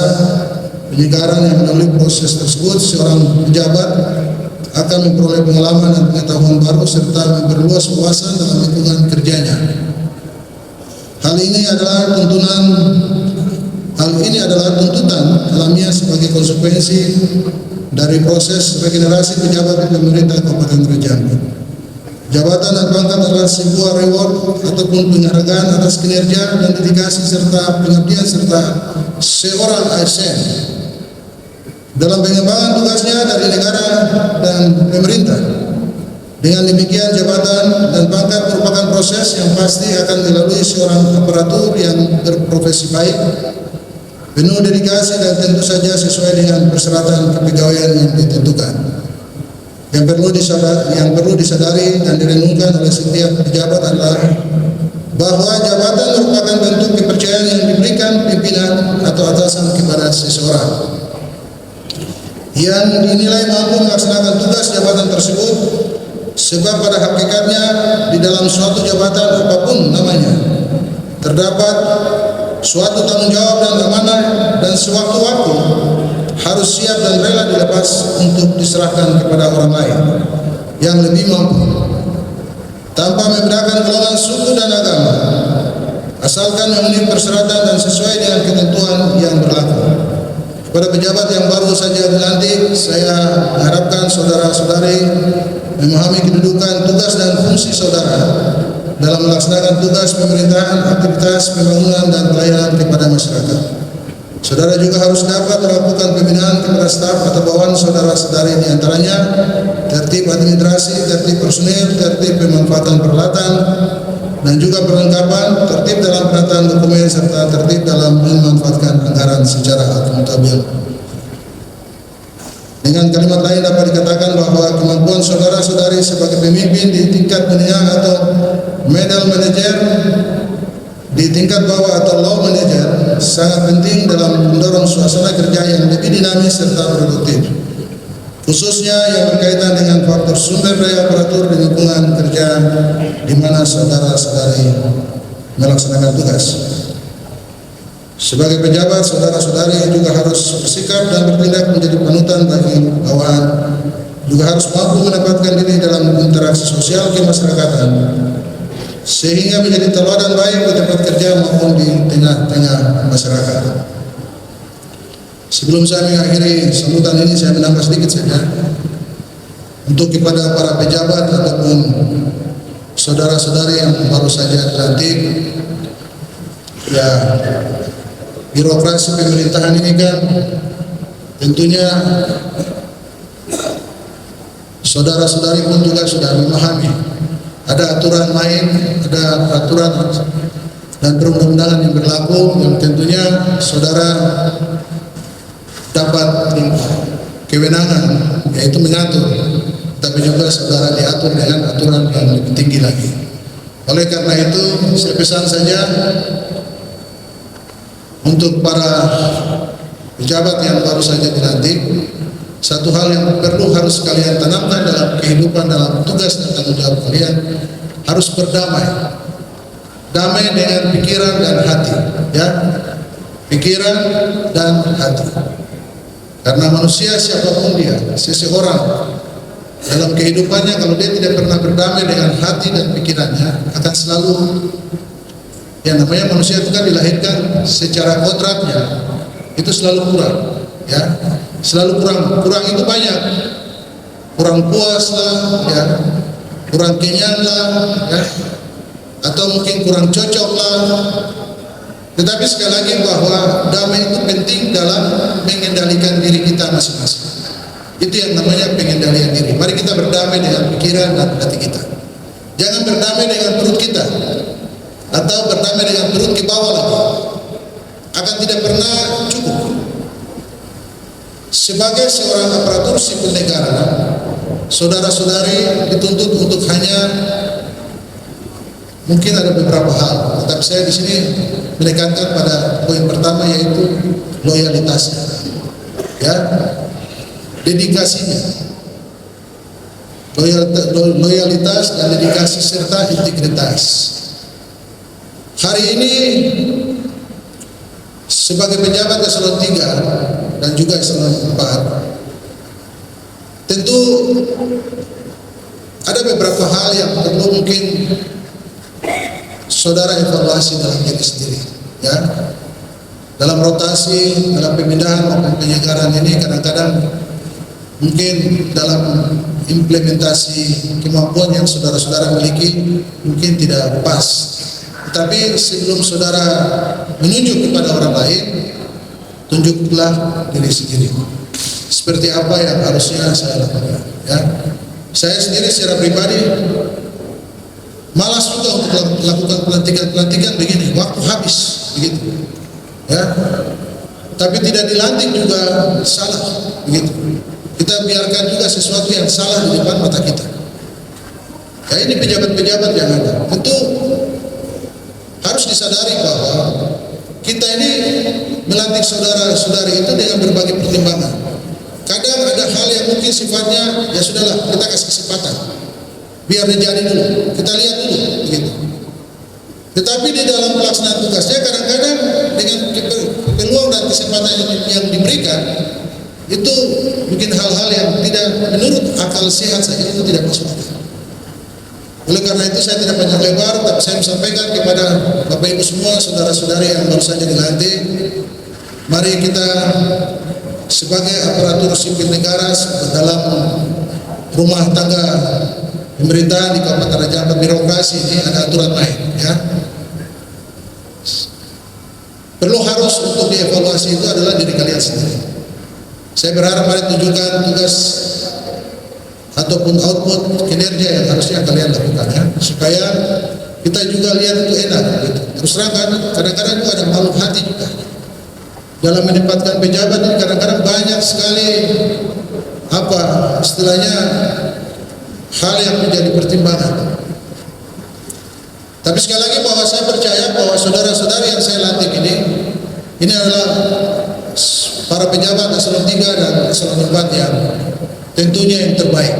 Penyegaran yang melalui proses tersebut, seorang pejabat akan memperoleh pengalaman dan pengetahuan baru serta memperluas wawasan dalam lingkungan kerjanya. Hal ini adalah tuntutan alamiah sebagai konsekuensi dari proses regenerasi pejabat di pemerintah Kabupaten Raja Ampat. Jabatan dan pangkat adalah sebuah reward ataupun penghargaan atas kinerja dan dedikasi serta pengabdian serta seorang ASN. dalam pengembangan tugasnya dari negara dan pemerintah. Dengan demikian, jabatan dan pangkat merupakan proses yang pasti akan dilalui seorang aparatur yang berprofesi baik, penuh dedikasi dan tentu saja sesuai dengan persyaratan kepegawaian yang ditentukan. Yang perlu disadari dan direnungkan oleh setiap pejabat adalah bahwa jabatan merupakan bentuk kepercayaan yang diberikan pimpinan atau atasan kepada seseorang yang dinilai mampu melaksanakan tugas jabatan tersebut. Sebab pada hakikatnya di dalam suatu jabatan apapun namanya terdapat suatu tanggung jawab dan amanah, dan sewaktu-waktu harus siap dan rela dilepas untuk diserahkan kepada orang lain yang lebih mampu, tanpa membedakan golongan, suku dan agama, asalkan memenuhi persyaratan dan sesuai dengan ketentuan yang berlaku. Kepada pejabat yang baru saja dilantik, saya mengharapkan saudara-saudari memahami kedudukan, tugas dan fungsi saudara dalam melaksanakan tugas pemerintahan, aktivitas pembangunan dan pelayanan kepada masyarakat. Saudara juga harus dapat melakukan pembinaan kepada staf atau bawahan saudara-saudari, di antaranya tertib administrasi, tertib personil, tertib pemanfaatan peralatan, dan juga perlengkapan, tertib dalam penataan dokumen, serta tertib dalam memanfaatkan anggaran secara akuntabel. Dengan kalimat lain dapat dikatakan bahwa kemampuan saudara-saudari sebagai pemimpin di tingkat menengah atau middle manager, di tingkat bawah atau low manager sangat penting dalam mendorong suasana kerja yang lebih dinamis serta produktif, khususnya yang berkaitan dengan faktor sumber daya aparatur di lingkungan kerja di mana saudara-saudari melaksanakan tugas. Sebagai pejabat, saudara-saudari juga harus bersikap dan bertindak menjadi panutan bagi bawahan, juga harus mampu menempatkan diri dalam interaksi sosial kemasyarakatan, sehingga menjadi teladan baik di tempat kerja maupun di tengah-tengah masyarakat. Sebelum saya mengakhiri sambutan ini, saya menambah sedikit saja untuk kepada para pejabat ataupun saudara-saudari yang baru saja dilantik. Ya, birokrasi pemerintahan ini kan tentunya saudara-saudari pun juga sudah memahami ada aturan main, ada peraturan dan perundang-undangan yang berlaku yang tentunya saudara dapat kewenangan, yaitu mengatur, tapi juga saudara diatur dengan aturan yang lebih tinggi lagi. Oleh karena itu, saya pesan saja untuk para pejabat yang baru saja dilantik, satu hal yang perlu harus kalian tanamkan dalam kehidupan, dalam tugas dan tanggung jawab kalian, harus berdamai, damai dengan pikiran dan hati, ya, pikiran dan hati. Karena manusia siapapun dia, seseorang dalam kehidupannya kalau dia tidak pernah berdamai dengan hati dan pikirannya, akan selalu, ya, namanya manusia itu kan dilahirkan secara kodratnya itu selalu kurang, ya, selalu kurang itu banyak, kurang puas lah, ya, kurang kenyang lah, ya, atau mungkin kurang cocok lah. Tetapi sekali lagi bahwa damai itu penting dalam mengendalikan diri kita masing-masing. Itu yang namanya pengendalian diri. Mari kita berdamai dengan pikiran dan hati kita. Jangan berdamai dengan perut kita atau berdamai dengan perut ke bawah lagi. Akan tidak pernah cukup. Sebagai seorang aparatur sipil negara, saudara-saudari dituntut untuk hanya, mungkin ada beberapa hal, tetapi saya di sini menekankan pada poin pertama, yaitu loyalitasnya, ya, dedikasinya, loyalitas dan dedikasi serta integritas. Hari ini sebagai pejabat eselon 3 dan juga eselon 4, tentu ada beberapa hal yang perlu mungkin saudara evaluasi dalam diri sendiri, ya. Dalam rotasi, dalam pemindahan maupun penyegaran ini, kadang-kadang mungkin dalam implementasi kemampuan yang saudara-saudara miliki mungkin tidak pas. Tetapi sebelum saudara menunjuk kepada orang lain, tunjuklah diri sendiri. seperti apa yang harusnya saya lakukan. Ya, saya sendiri secara pribadi malas juga untuk melakukan pelantikan begini, waktu habis begitu. Ya, tapi tidak dilantik juga salah begitu. Kita biarkan juga sesuatu yang salah di depan mata kita. Ya, ini pejabat-pejabat yang ada. Tentu harus disadari bahwa kita ini melantik saudara-saudari itu dengan berbagai pertimbangan. Kadang ada hal yang mungkin sifatnya ya sudahlah, kita kasih kesempatan, biar dia jadi dulu, kita lihat dulu begitu. Tetapi di dalam pelaksanaan tugasnya kadang-kadang dengan peluang dan kesempatan yang diberikan itu mungkin hal-hal yang tidak menurut akal sehat saja itu tidak masuk akal. Oleh karena itu saya tidak panjang lebar, tapi saya sampaikan kepada Bapak Ibu semua, saudara-saudari yang baru saja dilantik, mari kita sebagai aparatur sipil negara dalam rumah tangga pemerintahan di Kabupaten Raja Ampat, birokrasi ini ada aturan main, ya. Perlu harus untuk dievaluasi itu adalah diri kalian sendiri. Saya berharap mari tunjukkan tugas ataupun output kinerja yang harusnya kalian lakukan, ya, supaya kita juga lihat itu enak gitu. Terus terang kan kadang-kadang juga ada malu hati juga dalam menempatkan pejabat ini. Kadang-kadang banyak sekali apa istilahnya hal yang menjadi pertimbangan. Tapi sekali lagi bahwa saya percaya bahwa saudara-saudari yang saya lantik ini adalah para pejabat eselon 3 dan eselon 4 yang tentunya yang terbaik.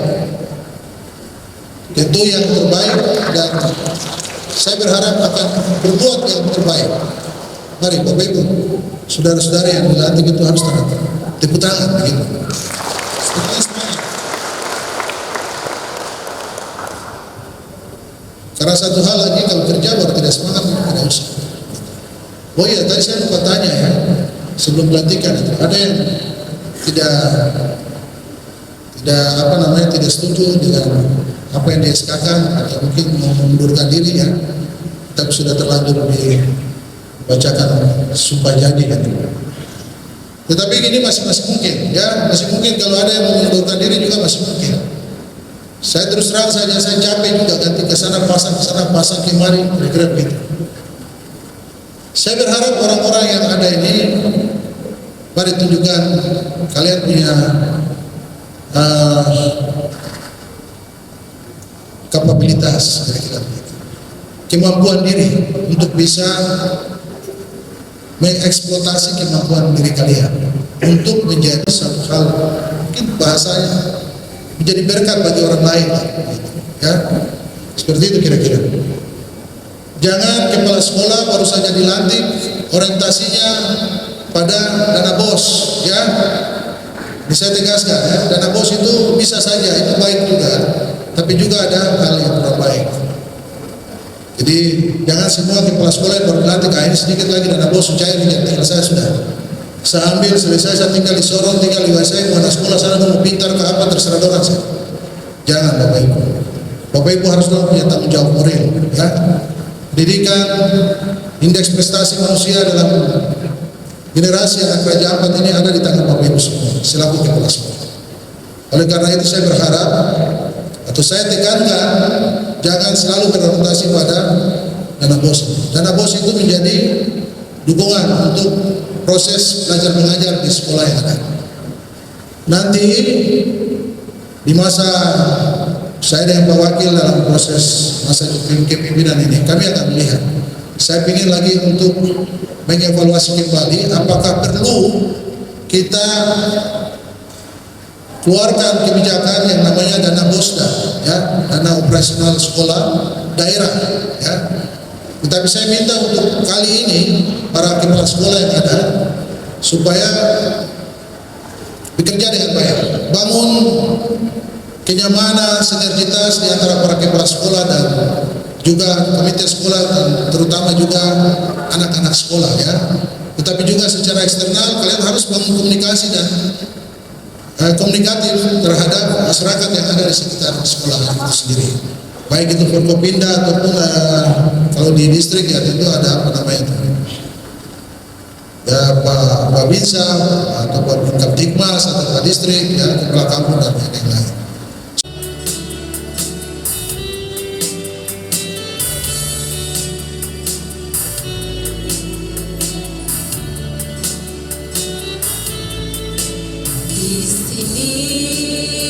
Tentu yang terbaik, dan saya berharap akan berbuat yang terbaik. Mari Bapak Ibu, saudara-saudari yang dilantik itu harus tepuk tangan begitu. Karena satu hal lagi, kalau kerja baru tidak semangat tidak usah. Oh iya, tadi saya lupa tanya ya, sebelum pelantikan itu ada yang tidak setuju dengan apa yang dia-SK-kan atau mungkin mau mengundurkan diri, ya, tapi sudah terlanjur dibacakan sumpah janji kan. Tetapi ini masih mungkin, ya, masih mungkin kalau ada yang mau mengundurkan diri juga masih mungkin. Saya terus terang saja, saya capek juga ganti ke sana pasang kemari, kira-kira begitu. Saya berharap orang-orang yang ada ini mari tunjukkan kalian punya kapabilitas, kira-kira kemampuan diri untuk bisa mengeksploitasi kemampuan diri kalian untuk menjadi satu hal, mungkin bahasanya menjadi berkat bagi orang lain, ya, seperti itu kira-kira. Jangan kepala sekolah baru saja dilantik orientasinya pada dana bos, ya. Ini saya tegaskan, ya, dana bos itu bisa saja, itu baik juga, tapi juga ada hal yang kurang baik. Jadi jangan semua kepala sekolah yang baru dilantik, ini sedikit lagi dana bos cair, tinggal saya sudah. Saya ambil, selesai saya tinggal di Sorong, tinggal di Wasai, mana sekolah sana mau pintar ke apa terserah orang saya. Jangan Bapak Ibu. Bapak Ibu harus punya tanggung jawab moral, ya. Pendidikan, indeks prestasi manusia dalam generasi anak Raja Ampat ini ada di tangan Bapak Ibu semua selaku kepala sekolah. Oleh karena itu saya berharap atau saya tekankan jangan selalu berorientasi pada dana bos. Dana bos itu menjadi dukungan untuk proses belajar mengajar di sekolah yang ada. Nanti di masa saya dengan Pak Wakil dalam proses masa kepemimpinan ini, kami akan melihat. Saya ingin lagi untuk mengevaluasi kembali apakah perlu kita keluarkan kebijakan yang namanya dana BOSDA, ya, dana operasional sekolah daerah, ya. Tetapi saya minta untuk kali ini para kepala sekolah yang ada supaya bekerja dengan baik, bangun kenyamanan, sinergitas di antara para kepala sekolah dan juga komite sekolah, dan terutama juga anak-anak sekolah, ya. Tetapi juga secara eksternal kalian harus bangun komunikasi dan komunikatif terhadap masyarakat yang ada di sekitar sekolah itu sendiri. Baik itu Forkopimda ataupun kalau di distrik ya tentu ada apa namanya itu, ya Pak Babinsa atau Pak Kaptikmas satu kepala distrik, ya, kepala kampung dan lain-lain. Di sini